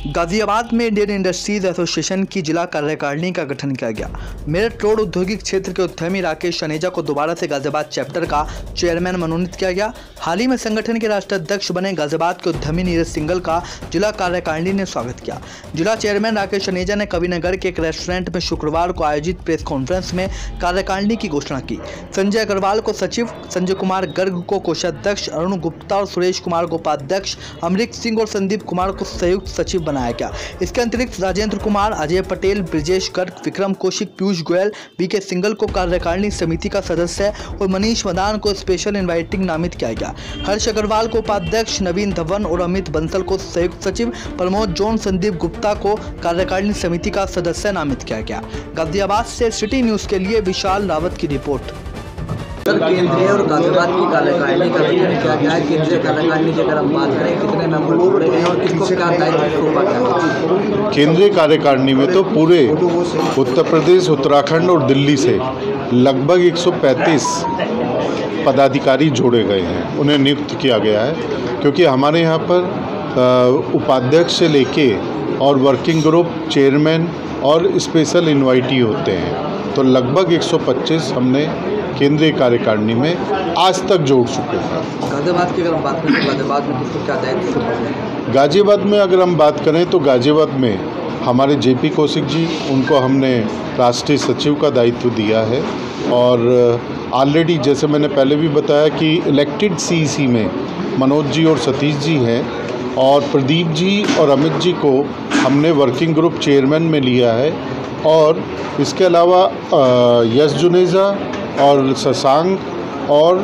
गाजियाबाद में Indian industries association की जिला कार्यकारिणी का गठन किया गया। मेरठ रोड औद्योगिक क्षेत्र के उद्यमी राकेश सनेजा को दोबारा से गाजियाबाद चैप्टर का चेयरमैन मनोनीत किया गया। हाल ही में संगठन के राष्ट्राध्यक्ष बने गाजियाबाद के उद्यमी नीरज सिंघल का जिला कार्यकारिणी ने स्वागत किया। जिला चेयरमैन राकेश सनेजा ने कविनगर के एक रेस्टोरेंट में शुक्रवार को आयोजित प्रेस कॉन्फ्रेंस में कार्यकारिणी की घोषणा की। संजय अग्रवाल को सचिव, संजय कुमार गर्ग को कोषाध्यक्ष, अरुण गुप्ता और सुरेश कुमार को उपाध्यक्ष, अमरीक सिंह और संदीप कुमार को संयुक्त सचिव बनाया गया। इसके अतिरिक्त राजेंद्र कुमार, अजय पटेल, ब्रिजेश गर्ग, विक्रम कौशिक, पीयूष गोयल, बीके सिंघल को कार्यकारिणी समिति का सदस्य और मनीष मदान को स्पेशल इनवाइटिंग नामित किया गया। हर्ष अग्रवाल को उपाध्यक्ष, नवीन धवन और अमित बंसल को संयुक्त सचिव, प्रमोद जॉन, संदीप गुप्ता को कार्यकारिणी समिति का सदस्य नामित किया गया। गाजियाबाद से सिटी न्यूज के लिए विशाल रावत की रिपोर्ट। केंद्रीय और गाजियाबाद की कार्यकारिणी का गठन किया गया है। केंद्रीय कार्यकारिणी की अगर हम बात करें, कितने मेंबर जोड़े गए और किसको क्या दायित्व सौंपा गया? केंद्रीय कार्यकारिणी में तो पूरे उत्तर प्रदेश, उत्तराखंड और दिल्ली से लगभग 135 पदाधिकारी जोड़े गए हैं, उन्हें नियुक्त किया गया है। क्योंकि हमारे यहाँ पर उपाध्यक्ष से लेके और वर्किंग ग्रुप, चेयरमैन और स्पेशल इनवाइटी होते हैं, तो लगभग 125 हमने केंद्रीय कार्यकारिणी में आज तक जोड़ चुके हैं। गाजियाबाद की अगर हम बात करें, गाजियाबाद में किसको क्या दायित्व सौंपा गया? गाजियाबाद में अगर हम बात करें तो गाजियाबाद में हमारे जेपी कौशिक जी, उनको हमने राष्ट्रीय सचिव का दायित्व दिया है। और ऑलरेडी जैसे मैंने पहले भी बताया कि इलेक्टेड सीईसी में मनोज जी और सतीश जी हैं, और प्रदीप जी और अमित जी को हमने वर्किंग ग्रुप चेयरमैन में लिया है। और इसके अलावा यश जुनेजा और शशांक और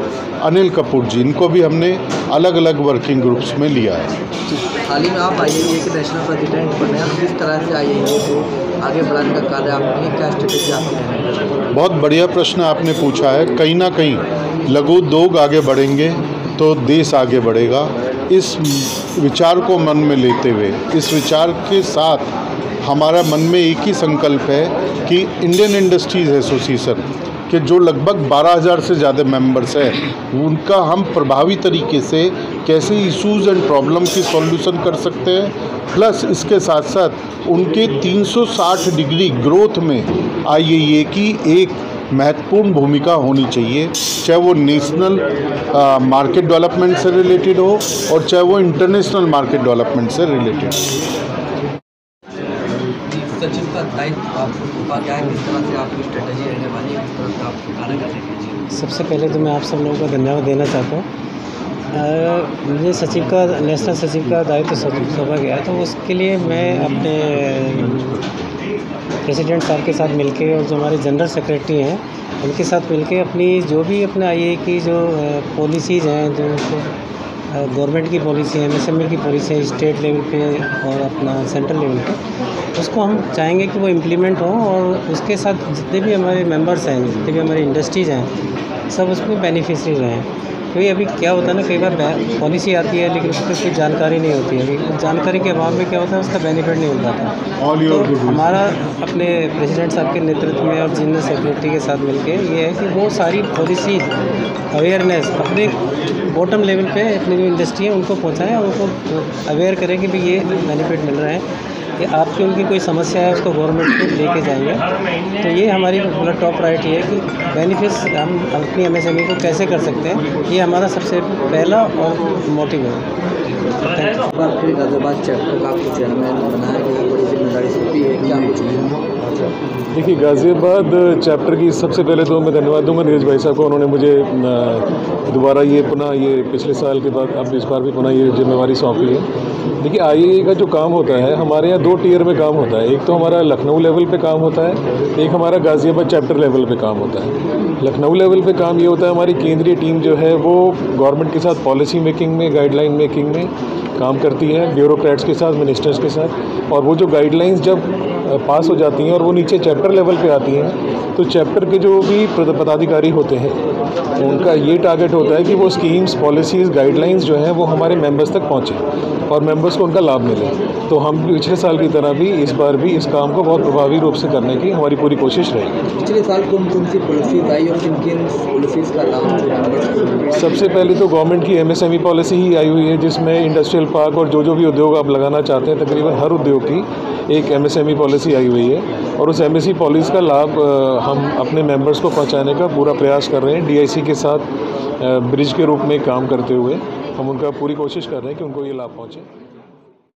अनिल कपूर जी, इनको भी हमने अलग अलग वर्किंग ग्रुप्स में लिया है। हाल ही में आप आईएए के नेशनल प्रेसिडेंट बने हैं, किस तरह से आईएए को आगे बढ़ाने का कार्य आपने, क्या स्ट्रेटेजी आपकी है? बहुत बढ़िया प्रश्न आपने पूछा है। कहीं ना कहीं लघु उद्योग आगे बढ़ेंगे तो देश आगे बढ़ेगा। इस विचार को मन में लेते हुए, इस विचार के साथ हमारा मन में एक ही संकल्प है कि इंडियन इंडस्ट्रीज एसोसिएशन के जो लगभग 12,000 से ज़्यादा मेंबर्स हैं, उनका हम प्रभावी तरीके से कैसे इश्यूज़ एंड प्रॉब्लम की सॉल्यूशन कर सकते हैं, प्लस इसके साथ साथ उनके 360 डिग्री ग्रोथ में आईएए की एक महत्वपूर्ण भूमिका होनी चाहिए, चाहे वो नेशनल मार्केट डेवलपमेंट से रिलेटेड हो और चाहे वो इंटरनेशनल मार्केट डेवलपमेंट से रिलेटेड हो। सचिव का दायित्व आपको क्या है, किस तरह से आपकी स्ट्रेटेजी रहने वाली है, किस तरह से आपको कार्य करने कीजिए? सबसे पहले तो मैं आप सब लोगों का धन्यवाद देना चाहता हूँ। मुझे सचिव का, नेशनल सचिव का दायित्व सौंपा गया, तो उसके लिए मैं अपने प्रेसिडेंट साहब के साथ मिलके और जो हमारे जनरल सेक्रेटरी हैं उनके साथ मिलके अपनी जो भी अपने आईएए की जो पॉलिसीज़ हैं, जो गवर्नमेंट की पॉलिसी है, एमएसएमई की पॉलिसी है स्टेट लेवल पे और अपना सेंट्रल लेवल पे, उसको हम चाहेंगे कि वो इम्प्लीमेंट हो और उसके साथ जितने भी हमारे मेंबर्स हैं, जितने भी हमारी इंडस्ट्रीज़ हैं, सब उसमें बेनिफिशरी रहें। क्योंकि अभी क्या होता है ना, कई बार पॉलिसी आती है लेकिन उसकी कोई जानकारी नहीं होती है। अभी जानकारी के अभाव में क्या होता है, उसका बेनिफिट नहीं मिल पाता। तो हमारा अपने प्रेसिडेंट साहब के नेतृत्व में और जनरल सेक्रेटरी के साथ मिलके ये है कि वो सारी पॉलिसी अवेयरनेस अपने बॉटम लेवल पे अपनी जो इंडस्ट्री है उनको पहुंचाएं और उनको अवेयर करें कि भाई ये बेनिफिट मिल रहे हैं, कि आपकी उनकी कोई समस्या है उसको गवर्नमेंट को लेके जाएंगे। तो ये हमारी मतलब टॉप प्रायोरिटी है कि बेनिफिट्स हम अपनी एमएसएमई को कैसे कर सकते हैं, ये हमारा सबसे पहला और मोटिव है। फिर गाजियाबाद चैप्टर का आपको चेयरमैन बनाया गया, बड़ी जिम्मेदारी सौंपी है, क्या कुछ? देखिए, गाजियाबाद चैप्टर की सबसे पहले तो मैं धन्यवाद दूंगा नीरज भाई साहब को। उन्होंने मुझे दोबारा ये पुनः ये पिछले साल के बाद अब इस बार भी पुनः ये जिम्मेवारी सौंपी है। देखिए, आईएए का जो काम होता है, हमारे यहाँ 2 टियर में काम होता है। एक तो हमारा लखनऊ लेवल पे काम होता है, एक हमारा गाजियाबाद चैप्टर लेवल पे काम होता है। लखनऊ लेवल पे काम ये होता है, हमारी केंद्रीय टीम जो है वो गवर्नमेंट के साथ पॉलिसी मेकिंग में, गाइडलाइन मेकिंग में काम करती है, ब्यूरोक्रेट्स के साथ, मिनिस्टर्स के साथ। और वो जो गाइडलाइंस जब पास हो जाती हैं और वो नीचे चैप्टर लेवल पे आती हैं, तो चैप्टर के जो भी पदाधिकारी होते हैं उनका ये टारगेट होता है कि वो स्कीम्स, पॉलिसीज़, गाइडलाइंस जो हैं वो हमारे मेंबर्स तक पहुँचे और मेंबर्स को उनका लाभ मिले। तो हम पिछले साल की तरह भी इस बार भी इस काम को बहुत प्रभावी रूप से करने की हमारी पूरी कोशिश रहेगी। पिछले साल कौन कौन सी पॉलिसीज आई और किन किन पॉलिसीज़ का लाभ मेंबर्स को? सबसे पहले तो गवर्नमेंट की MSME पॉलिसी ही आई हुई है, जिसमें इंडस्ट्रियल पार्क और जो भी उद्योग आप लगाना चाहते हैं तकरीबन हर उद्योग की एक MSME पॉलिसी आई हुई है और उस MSME पॉलिसी का लाभ हम अपने मेंबर्स को पहुंचाने का पूरा प्रयास कर रहे हैं। DIC के साथ ब्रिज के रूप में काम करते हुए हम उनका पूरी कोशिश कर रहे हैं कि उनको ये लाभ पहुंचे।